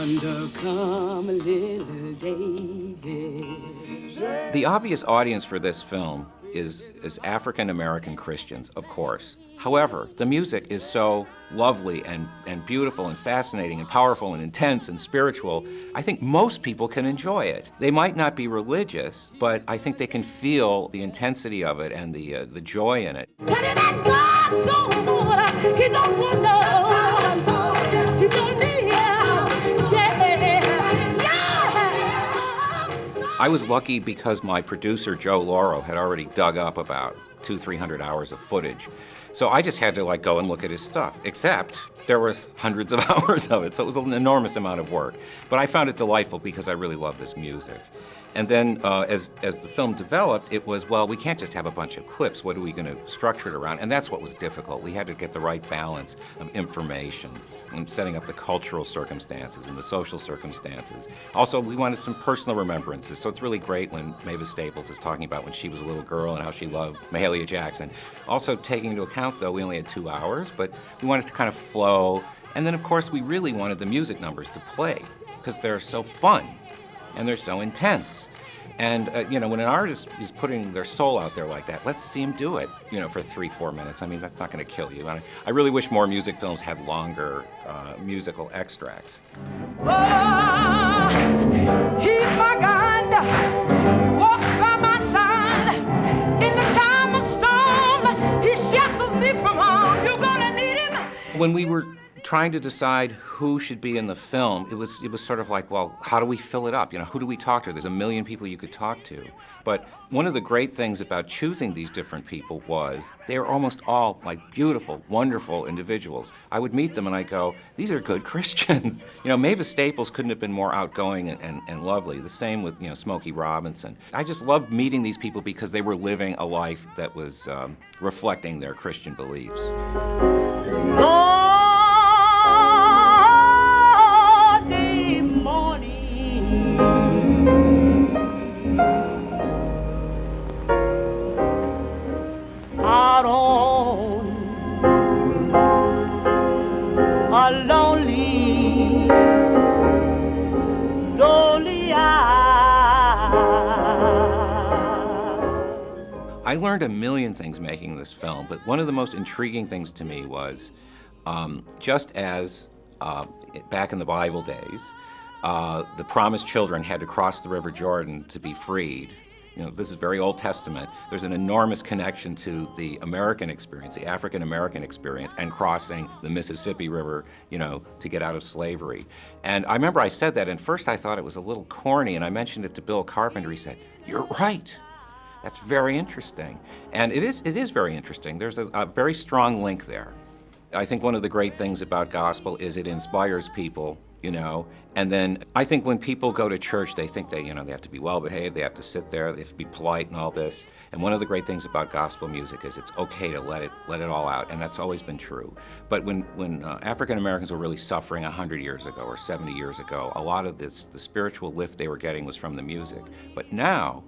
Yonder come little David. The obvious audience for this film is African-American Christians, of course. However, the music is so lovely and beautiful and fascinating and powerful and intense and spiritual, I think most people can enjoy it. They might not be religious, but I think they can feel the intensity of it and the joy in it. I was lucky because my producer, Joe Lauro, had already dug up about 200-300 hours of footage. So I just had to go and look at his stuff, except there was hundreds of hours of it, so it was an enormous amount of work. But I found it delightful because I really love this music. And then as the film developed, it was, well, we can't just have a bunch of clips. What are we going to structure it around? And that's what was difficult. We had to get the right balance of information and setting up the cultural circumstances and the social circumstances. Also, we wanted some personal remembrances, so it's really great when Mavis Staples is talking about when she was a little girl and how she loved Mahalia Jackson. Also, taking into account, though, we only had 2 hours, but we wanted to kind of flow. And then, of course, we really wanted the music numbers to play because they're so fun. And they're so intense. And, when an artist is putting their soul out there like that, let's see him do it, for 3-4 minutes. I mean, that's not going to kill you. And I really wish more music films had longer musical extracts. He's my God, walks by my side. In the time of storm, he shelters me from harm. You're going to need him. When we were trying to decide who should be in the film, it was sort of like, well, how do we fill it up? Who do we talk to? There's a million people you could talk to. But one of the great things about choosing these different people was they were almost all beautiful, wonderful individuals. I would meet them and I'd go, these are good Christians. Mavis Staples couldn't have been more outgoing and lovely. The same with, Smokey Robinson. I just loved meeting these people because they were living a life that was reflecting their Christian beliefs. I learned a million things making this film, but one of the most intriguing things to me was, just as back in the Bible days, the promised children had to cross the River Jordan to be freed. This is very Old Testament. There's an enormous connection to the American experience, the African-American experience, and crossing the Mississippi River, to get out of slavery. And I remember I said that, and first I thought it was a little corny, and I mentioned it to Bill Carpenter. He said, "You're right. That's very interesting." And it is very interesting. There's a very strong link there. I think one of the great things about gospel is it inspires people, and then I think when people go to church, they think they have to be well-behaved, they have to sit there, they have to be polite and all this. And one of the great things about gospel music is it's okay to let it all out, and that's always been true. But when African Americans were really suffering 100 years ago or 70 years ago, a lot of the spiritual lift they were getting was from the music. But now,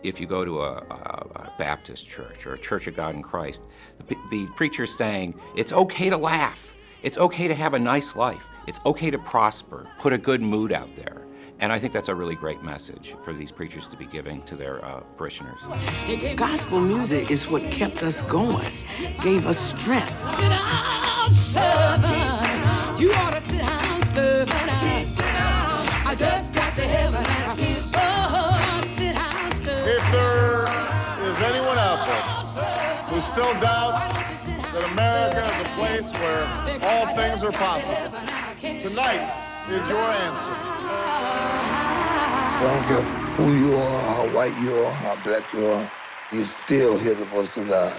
if you go to a Baptist church or a Church of God in Christ, the preacher's saying, it's okay to laugh. It's okay to have a nice life. It's okay to prosper. Put a good mood out there. And I think that's a really great message for these preachers to be giving to their parishioners. Gospel music is what kept us going, gave us strength. Sit down, servant. You ought to sit down, servant. I just got to heaven. Sit down, servant. If there is anyone out there who still doubts that America is a place where all things are possible, tonight is your answer. I don't care who you are, how white you are, how black you are, you still hear the voice of God.